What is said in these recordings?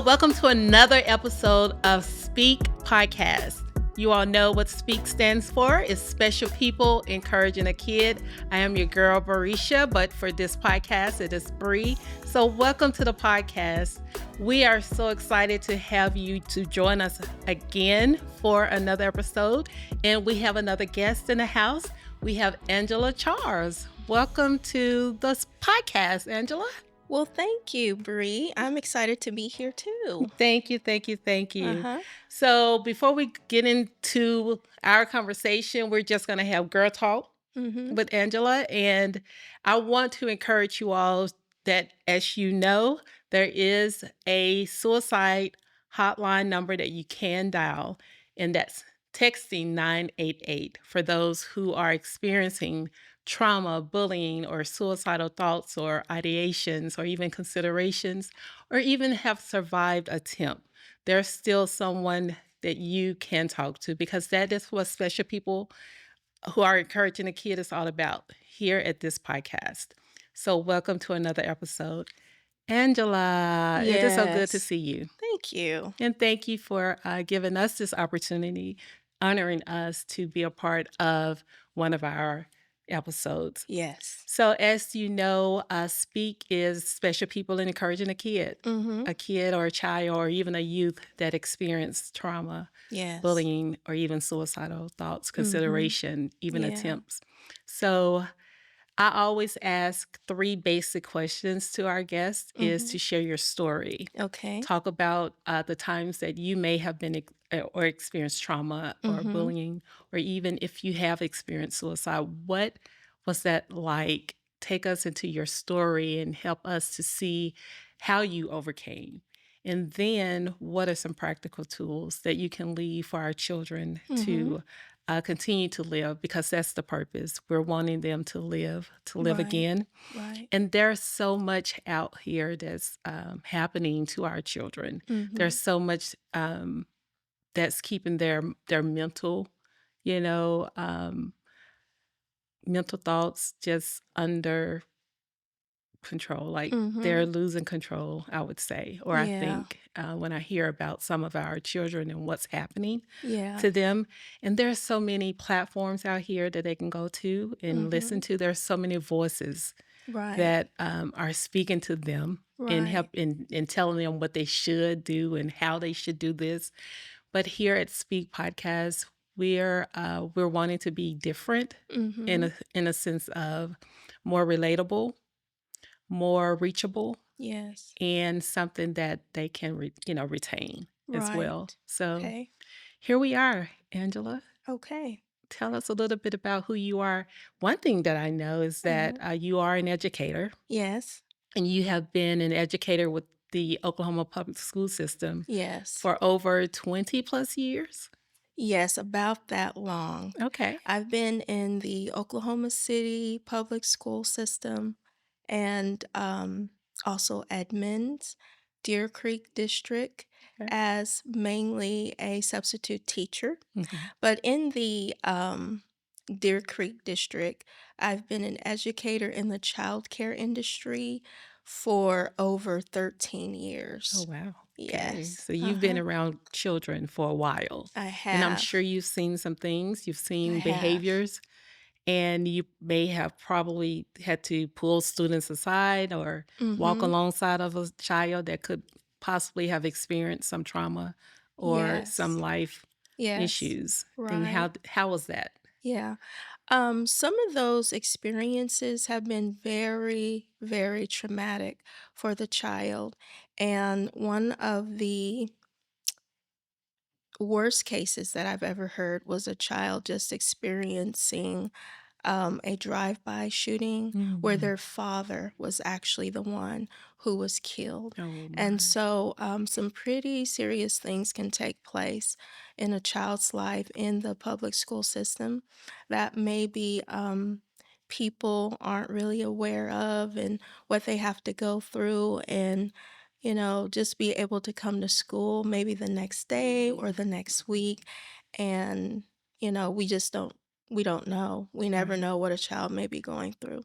welcome to another episode of Speak Podcast. You all know what Speak stands for. It's special people encouraging a kid. I am your girl, Barisha, but for this podcast, it is Bree. So welcome to the podcast. We are so excited to have you to join us again for another episode. And we have another guest in the house. We have Angela Charles. Welcome to this podcast, Angela. Well, thank you, Bree. I'm excited to be here too. Thank you. Uh-huh. So before we get into our conversation, we're just going to have girl talk Mm-hmm. with Angela. And I want to encourage you all that, as you know, there is a suicide hotline number that you can dial, and that's texting 988 for those who are experiencing trauma, bullying, or suicidal thoughts or ideations or even considerations, or even have survived attempt. There's still someone that you can talk to, because that is what special people who are encouraging a kid is all about here at this podcast. So welcome to another episode. Angela, it is so good to Yes. see you. Thank you. And thank you for giving us this opportunity, honoring us to be a part of one of our episodes. Yes. So, as you know, Speak is special people encouraging Mm-hmm. a kid or a child or even a youth that experienced trauma, Yes. bullying, or even suicidal thoughts, Mm-hmm. consideration, even Yeah. attempts. So, I always ask three basic questions to our guests is to share your story. Okay. Talk about the times that you may have been or experienced trauma or bullying, or even if you have experienced suicide, what was that like? Take us into your story and help us to see how you overcame. And then what are some practical tools that you can leave for our children to continue to live, because that's the purpose. We're wanting them to live Right. again. Right. And there's so much out here that's happening to our children. There's so much that's keeping their mental, you know, mental thoughts just under control. Like they're losing control, I would say, or I Yeah. think when I hear about some of our children and what's happening Yeah. to them. And there's so many platforms out here that they can go to and listen to. There's so many voices Right. that are speaking to them and Right. help in telling them what they should do and how they should do this. But here at Speak Podcast, we're wanting to be different in a sense of more relatable, more reachable, Yes. and something that they can retain as well. Right. So Okay. here we are, Angela. Okay. Tell us a little bit about who you are. One thing that I know is that you are an educator, Yes. and you have been an educator with the Oklahoma public school system Yes. for over 20 plus years. Yes, about that long. Okay. I've been in the Oklahoma City public school system and also Edmonds, Deer Creek District Okay. as mainly a substitute teacher. Mhm. But in the Deer Creek District, I've been an educator in the child care industry for over 13 years. Oh, wow. Okay. Yes. So you've been around children for a while. I And I'm have. sure you've seen some things, you've seen have. behaviors, and you may have probably had to pull students aside or walk alongside of a child that could possibly have experienced some trauma or some Yes. life Yes. issues. And Right. how was that? Yeah. Some of those experiences have been very, very traumatic for the child. And one of the worst cases that I've ever heard was a child just experiencing a drive-by shooting where their father was actually the one who was killed. Oh my. And so some pretty serious things can take place in a child's life in the public school system that maybe people aren't really aware of and what they have to go through and just be able to come to school maybe the next day or the next week and we don't know. We never Right. know what a child may be going through.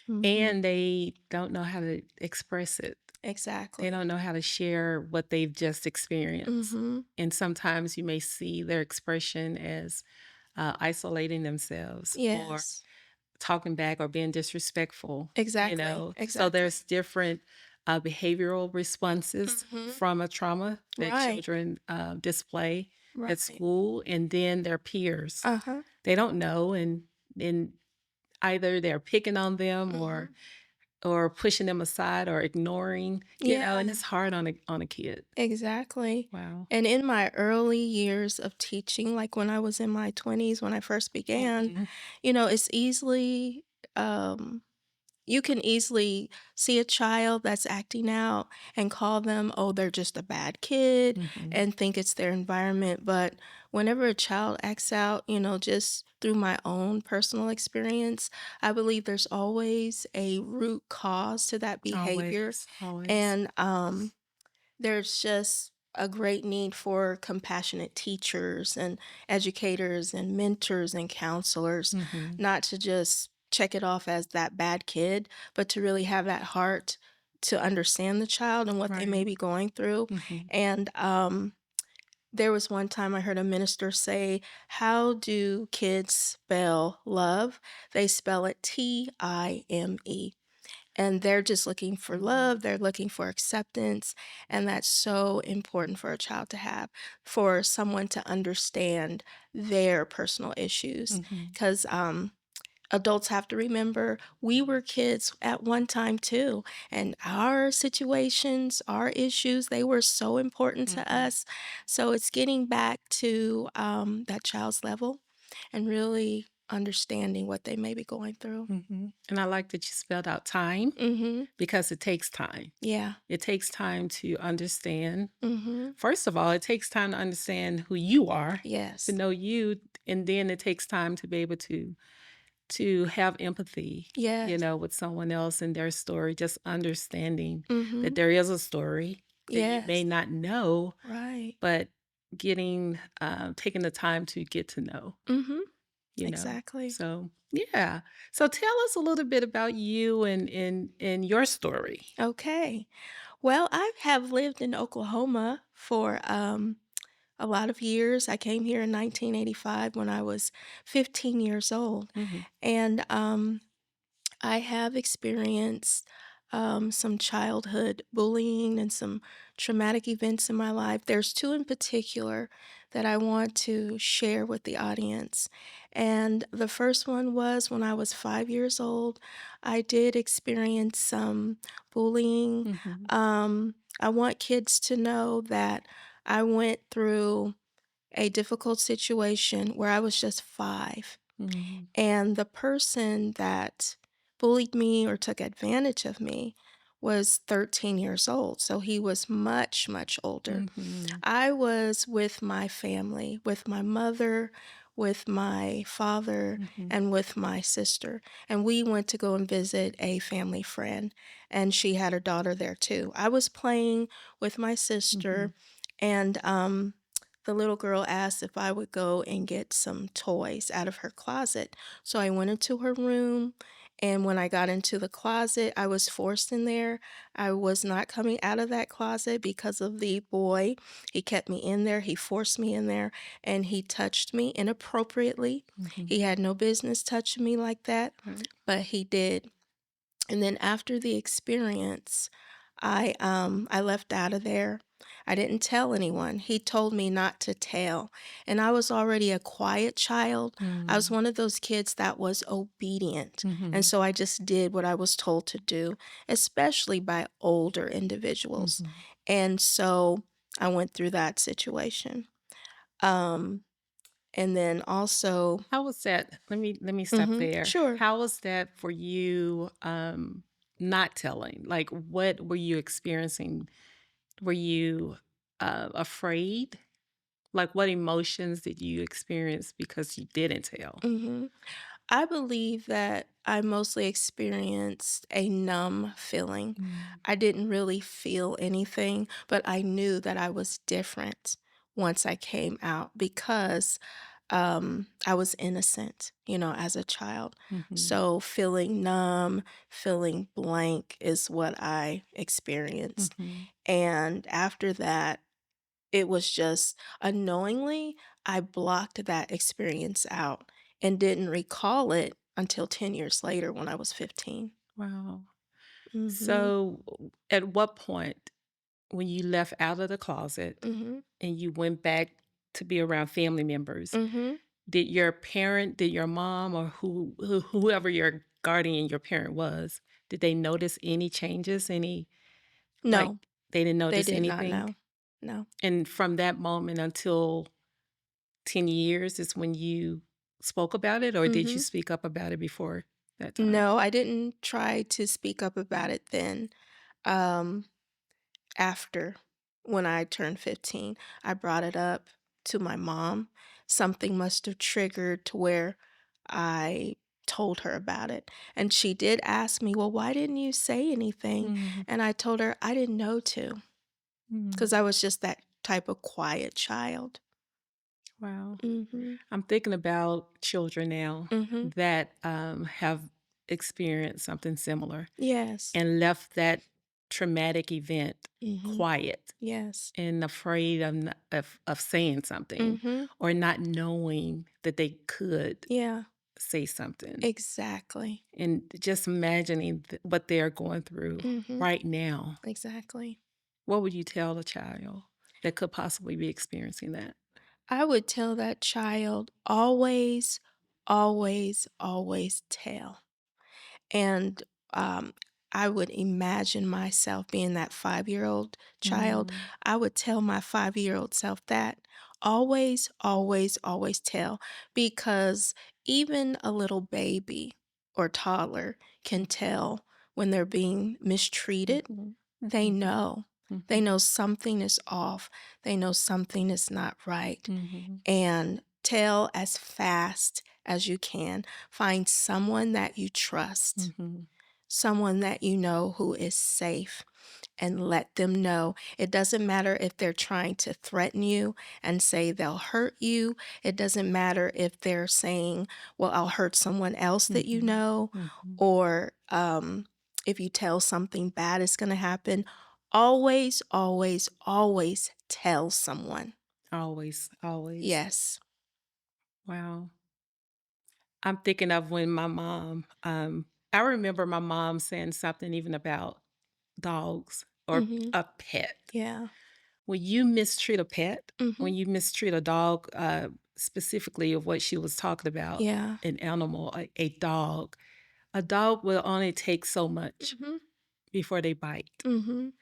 And they don't know how to express it. They Exactly. don't know how to share what they've just experienced. Mhm. And sometimes you may see their expression as isolating themselves or Yes. talking back or being disrespectful, Exactly, So exactly. there's different behavioral responses Mhm. from a trauma that Right, children display at right. school, and then their peers. Uh-huh. They don't know, and either they're picking on them Mhm. or pushing them aside or ignoring, and Yeah, it's hard on a kid. exactly. Wow. And in my early years of teaching, like when I was in my 20s when I first began, Mhm. it's easily, um you can easily see a child that's acting out and call them, "Oh, they're just a bad kid," Mhm. and think it's their environment, but whenever a child acts out, just through my own personal experience, I believe there's always a root cause to that behavior, Always, always. and, there's just a great need for compassionate teachers and educators and mentors and counselors, Mhm. not to just check it off as that bad kid, but to really have that heart to understand the child and what they may Right. be going through. Mhm. And there was one time I heard a minister say, "How do kids spell love? They spell it Time. And they're just looking for Mhm. love, they're looking for acceptance, and that's so important for a child to have, for someone to understand their personal issues. Mhm. Because adults have to remember we were kids at one time too, and our situations, our issues, they were so important to Mhm. us. So it's getting back to that child's level and really understanding what they may be going through. Mhm. And I like that you spelled out time Mhm. because it takes time. Yeah. It takes time to understand. Mhm. First of all, it takes time to understand who you are, to Yes. know you, and then it takes time to be able to have empathy, Yes. with someone else and their story, just understanding that Mhm. there is a story that you may Yes. not know, Right. but taking the time to get to know. Mhm. You know? Exactly. So, yeah. So tell us a little bit about you and your story. Okay. Well, I have lived in Oklahoma for a lot of years. I came here in 1985 when I was 15 years old. Mhm, And I have experienced some childhood bullying and some traumatic events in my life. There's two in particular that I want to share with the audience. And the first one was when I was 5 years old. I did experience some bullying. mhm, I want kids to know that I went through a difficult situation where I was just 5. mhm, And the person that bullied me or took advantage of me was 13 years old. So he was much, much older. mhm, I was with my family, with my mother, with my father, mhm, and with my sister. And we went to go and visit a family friend, and she had her daughter there too. I was playing with my mhm, sister, and the little girl asked if I would go and get some toys out of her closet. So I went into her room, and when I got into the closet, I was forced in there. I was not coming out of that closet because of the boy. He kept me in there, he forced me in there, and he touched me inappropriately. mhm. He had no business touching me like that, Right. but he did. And then after the experience, I left out of there. I didn't tell anyone. He told me not to tell. And I was already a quiet child. I was Mm, one of those kids that was obedient. And mhm, so I just did what I was told to do, especially by older individuals. mhm. And so I went through that situation. Um, and then also, How was that? Let me stop mhm, there. sure. How was that for you, not telling? Like, what were you experiencing? Were you, afraid? Like, what emotions did you experience because you didn't tell? Mhm. I believe that I mostly experienced a numb feeling. Mm, I didn't really feel anything, but I knew that I was different once I came out because I was innocent, as a child. Mhm. So feeling numb, feeling blank is what I experienced. Mhm. And after that, it was just unknowingly, I blocked that experience out and didn't recall it until 10 years later when I was 15. Wow. Mhm. So, at what point when you left out of the closet Mhm. and you went back to be around family members, Mhm. did your mom or whoever your guardian, your parent was, did they notice any changes? Any like No, they didn't they notice did not anything? know. No. And from that moment until 10 years is when you spoke about it, or did you Mhm. speak up about it before that time? No, I didn't try to speak up about it then. Um, After when I turned 15, I brought it up to my mom. Something must have triggered to where I told her about it. And she did ask me, "Well, why didn't you say anything?" Mhm. And I told her I didn't know to because Mm. I was just that type of quiet child. Wow. Mhm. I'm thinking about children now Mhm. that, have experienced something similar Yes. and left that traumatic event Mhm. quiet Yes. and afraid of saying something Mhm. or not knowing that they could Yeah. say something, Exactly. and just imagining what they're going through Mhm. right now. Exactly. What would you tell a child that could possibly be experiencing that? I would tell that child always, always, always tell. And, I would imagine myself being that 5-year-old child. Mm, I would tell my 5-year-old self that always, always, always tell, because even a little baby or toddler can tell when they're being mistreated. mhm, They mhm, know. They mhm, know something is off. They know something is not right, mhm, and tell as fast as you can. Find someone that you trust, mhm, someone that you know who is safe, and let them know. It doesn't matter if they're trying to threaten you and say they'll hurt you. It doesn't matter if they're saying, well, I'll hurt someone else that you mhm, know, mhm. or if you tell something bad is going to happen. Always, always, always tell someone. Always, always. Yes. Wow. I'm thinking of when I remember my mom saying something even about dogs or Mhm. a pet. Yeah. When you mistreat a pet, when Mhm. you mistreat a dog, specifically of what she was talking about, Yeah. an animal, a dog will only take so much Mhm. before they bite. Mhm.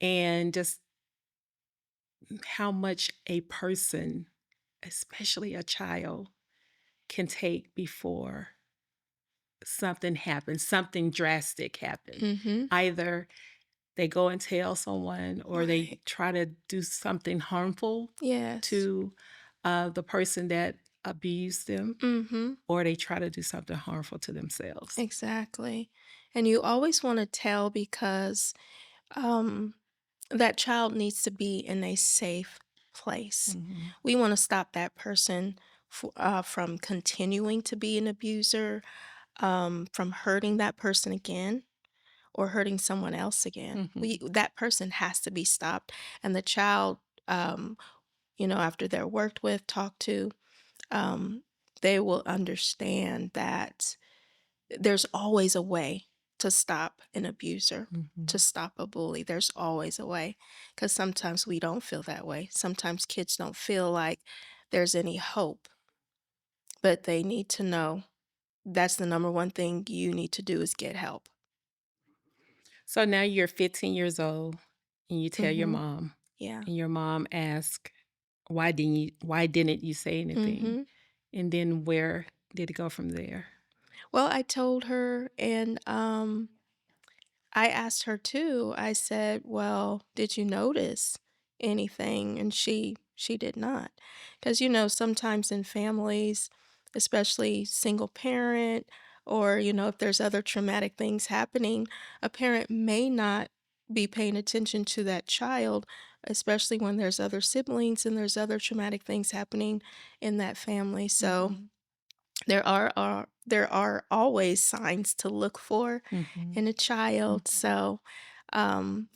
And just how much a person, especially a child, can take before something happens, something drastic happens. Mhm. Either they go and tell someone or they Right. try to do something harmful Yes. to the person that abused them, Mhm. or they try to do something harmful to themselves. Exactly. And you always wanna tell because, um, that child needs to be in a safe place. Mhm, We wanna stop that person from continuing to be an abuser, from hurting that person again or hurting someone else again. We mhm. That person has to be stopped, and the child, um, after they're worked with, talked to, um, they will understand that there's always a way to stop an abuser, to Mhm. stop a bully. There's always a way. Because sometimes we don't feel that way. Sometimes kids don't feel like there's any hope, but they need to know that's the number one thing you need to do is get help. So now you're 15 years old and you tell your Mhm. mom, Yeah. and your mom asks, why didn't you say anything? Mhm. And then where did it go from there? Well, I told her, and I asked her too. I said, "Well, did you notice anything?" And she did not. Cuz sometimes in families, especially single parent, or if there's other traumatic things happening, a parent may not be paying attention to that child, especially when there's other siblings and there's other traumatic things happening in that family. So Mhm. there are always signs to look for Mhm. in a child. Mhm. So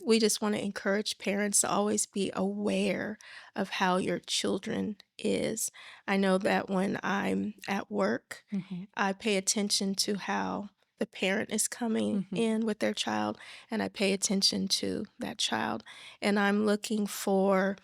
we just want to encourage parents to always be aware of how your children is. I know that when I'm at work, Mhm. I pay attention to how the parent is coming Mhm. in with their child, and I pay attention to that child. And I'm looking for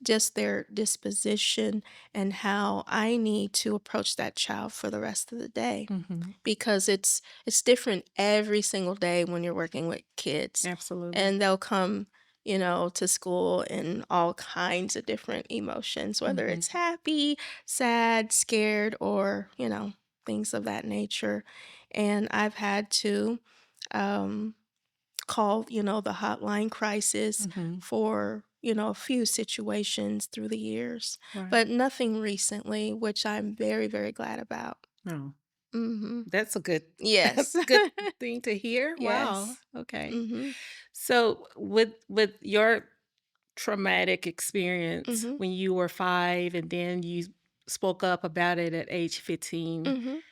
just their disposition and how I need to approach that child for the rest of the day, Mhm. because it's different every single day when you're working with kids, Absolutely. and they'll come, to school in all kinds of different emotions, whether Mhm. it's happy, sad, scared, or things of that nature. And I've had to um, call, the hotline crisis Mhm. for a few situations through the years, Right. but nothing recently, which I'm very, very glad about. Oh, Hmm. that's a good Yes. good thing to hear. Wow. Yes. Okay. Mhm. So with your traumatic experience Mhm. when you were 5 and then you spoke up about it at age 15, Mhm.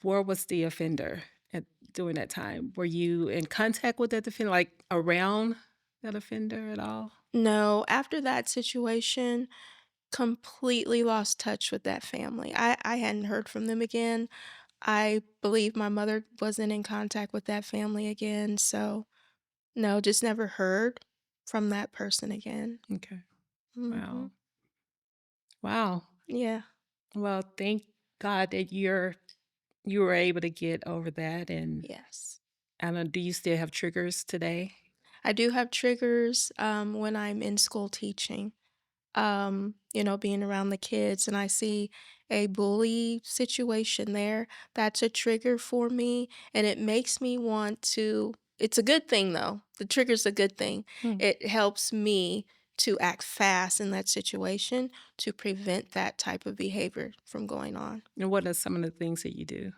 where was the offender at during that time? Were you in contact with that offender, like, around that offender at all? No, after that situation, completely lost touch with that family. I hadn't heard from them again. I believe my mother wasn't in contact with that family again, so no, just never heard from that person again. Okay. Mhm. Wow. Wow. Yeah. Well, thank God that you were able to get over that, and Yes. I don't know, do you still have triggers today? I do have triggers when I'm in school teaching. Being around the kids and I see a bully situation there, that's a trigger for me. And it makes me want to, it's a good thing though. The trigger's a good thing. Hmm. It helps me to act fast in that situation to prevent that type of behavior from going on. And what are some of the things that you do?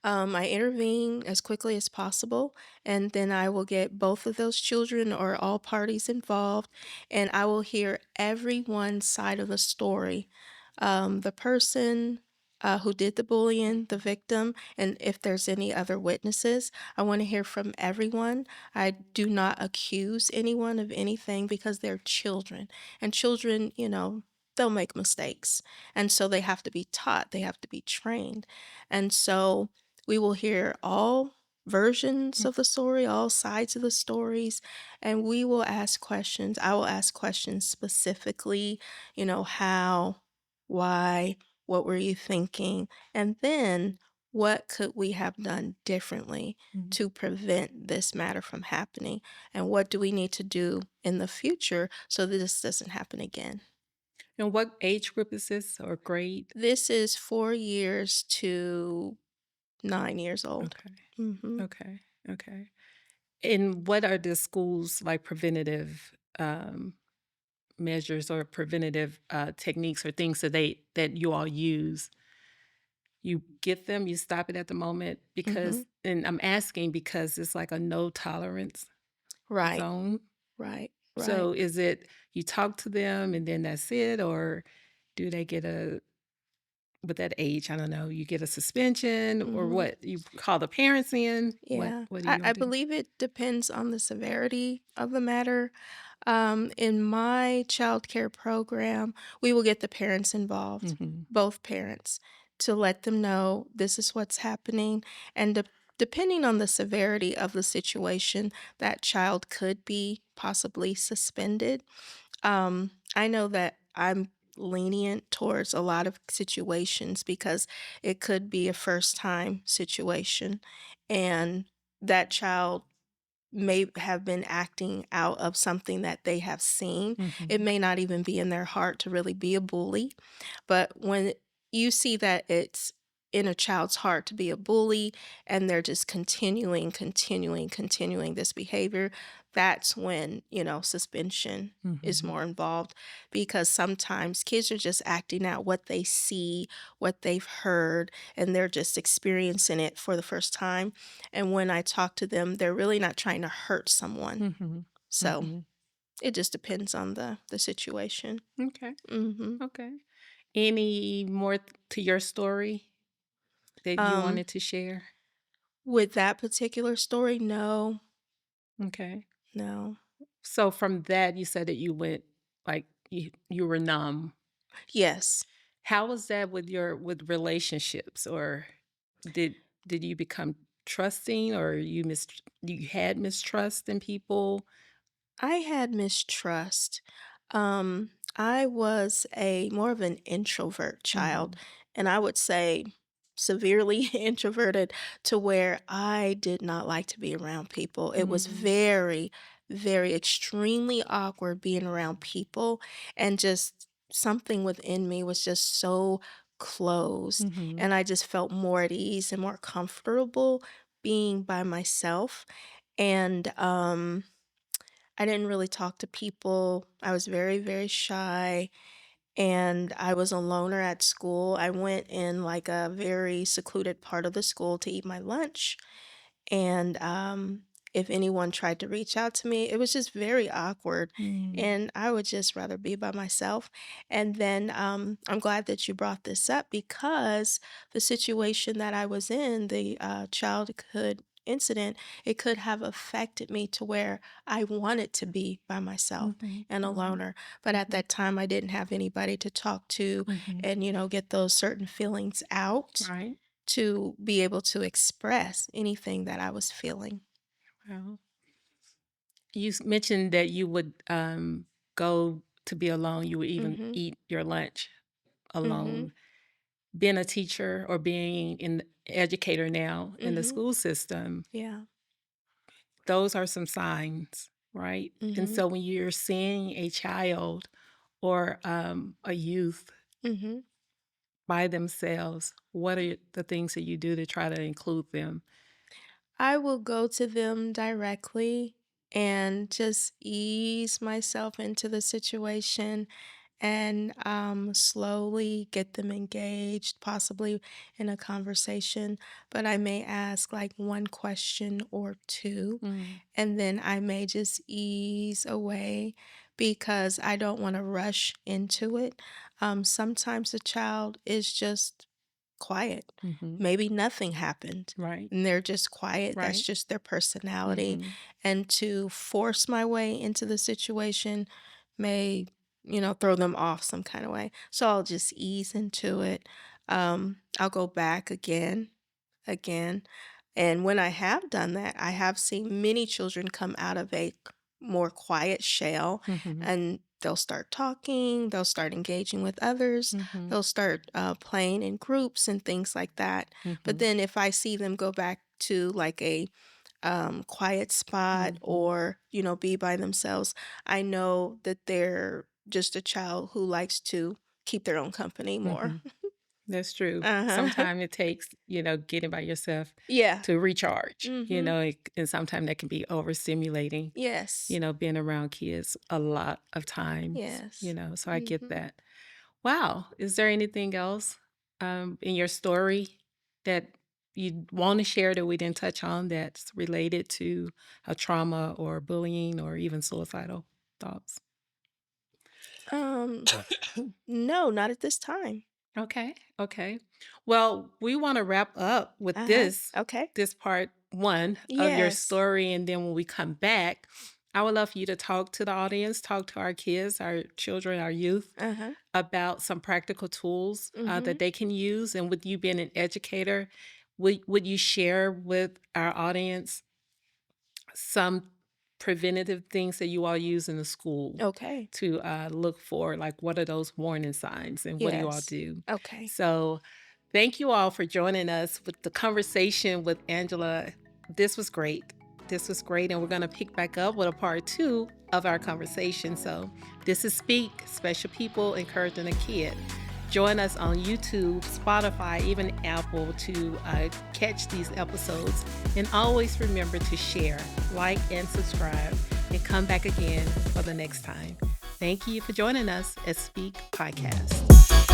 I intervene as quickly as possible, and then I will get both of those children or all parties involved, and I will hear everyone's side of the story. The person who did the bullying, the victim, and if there's any other witnesses, I want to hear from everyone. I do not accuse anyone of anything because they're children, and children, they'll make mistakes. And so they have to be taught, they have to be trained. And so we will hear all versions Mm. of the story, all sides of the stories, and we will ask questions. I will ask questions specifically, how, why, what were you thinking? And then what could we have done differently Mhm. to prevent this matter from happening? And what do we need to do in the future so that this doesn't happen again? And what age group is this, or grade? This is 4 years to 9 years old. Okay. Mhm. Okay. Okay. And what are the schools like preventative measures or preventative techniques or things that you all use? You get them, you stop it at the moment Mhm. because, and I'm asking because it's like a no tolerance Right. zone. Right. Right. So is it you talk to them and then that's it, or do they get a with that age, I don't know, you get a suspension or Mhm. what? You call the parents in? Yeah. What are you I gonna do? believe it depends on the severity of the matter. In my childcare program, we will get the parents involved, Mhm. both parents, to let them know this is what's happening. And depending on the severity of the situation, that child could be possibly suspended. I know that I'm lenient towards a lot of situations because it could be a first time situation, and that child may have been acting out of something that they have seen. It Mhm. may not even be in their heart to really be a bully, but when you see that it's in a child's heart to be a bully and they're just continuing this behavior, that's when, suspension is Mhm. more involved, because sometimes kids are just acting out what they see, what they've heard, and they're just experiencing it for the first time. And when I talk to them, they're really not trying to hurt someone. Mhm. So Mhm. it just depends on the situation. Okay. Mhm. Okay. Any more to your story that you Um, wanted to share? with that particular story, no, Okay. no. So from that, you said that you went like you were numb. Yes, How was that with your with relationships, or did did you become trusting, or you had mistrust in people? I had mistrust. I was a more of an introvert child, Mhm. and I would say severely introverted to where I did not like to be around people. It was Mhm. very, very extremely awkward being around people, and just something within me was just so closed, Mhm. and I just felt more at ease and more comfortable being by myself. And I didn't really talk to people. I was very, very shy, and I was a loner at school. I went in like a very secluded part of the school to eat my lunch, and, if anyone tried to reach out to me, it was just very awkward, Mm. and I would just rather be by myself. And then, I'm glad that you brought this up because the situation that I was in, the, childhood incident, it could have affected me to where I wanted to be by myself Mhm. and a Mhm. loner, but at Mhm. that time, I didn't have anybody to talk to Mhm. and, get those certain feelings out Right. to be able to express anything that I was feeling. Well, mentioned that you would go to be alone. You would even Mhm. eat your lunch Mhm. alone. Being a teacher or being an educator now in the Mhm. school system, Yeah. those are some signs, right? And Mhm. so when you're seeing a child or a youth Mhm. by themselves, what are the things that you do to try to include them? I will go to them directly and just ease myself into the situation and slowly get them engaged, possibly in a conversation. But I may ask like one question or two, Mm, and then I may just ease away because I don't want to rush into it. Sometimes a child is just quiet. hmm. Maybe nothing happened Right, and they're just quiet. That's right. just their personality. Hmm. And to force my way into the situation may, throw them off some kind of way. So I'll just ease into it. I'll go back again. And when I have done that, I have seen many children come out of a more quiet shell Hmm. and they'll start talking, they'll start engaging with others, Hmm. they'll start playing in groups and things like that. But Hmm. then if I see them go back to like a quiet spot Hmm. or, be by themselves, I know that they're just a child who likes to keep their own company more. Hmm. That's true. Uh-huh. Sometimes it takes, getting by yourself Yeah. to recharge, Mm-hmm. and sometimes that can be overstimulating, Yes. being around kids a lot of times, Yes. so I get Mhm. that. Wow. Is there anything else in your story that you want to share that we didn't touch on that's related to a trauma or bullying or even suicidal thoughts? Um, no, not at this time. Okay. Okay. Well, we want to wrap up with Uh-huh. this Okay. this part one of your Yes. story, and then when we come back, I would love for you to talk to the audience, talk to our kids, our children, our youth Uh-huh. about some practical tools that Mhm. they can use. And with you being an educator, would you share with our audience some preventative things that you all use in the school Okay. to look for, like what are those warning signs and what do you all Yes. do? Okay. So thank you all for joining us with the conversation with Angela. This was great. This was great, and we're going to pick back up with a part two of our conversation. So this is Speak, Special People Encouraging a Kid. Join us on YouTube, Spotify, even Apple to catch these episodes. And always remember to share, like, and subscribe, and come back again for the next time. Thank you for joining us at Speak Podcast.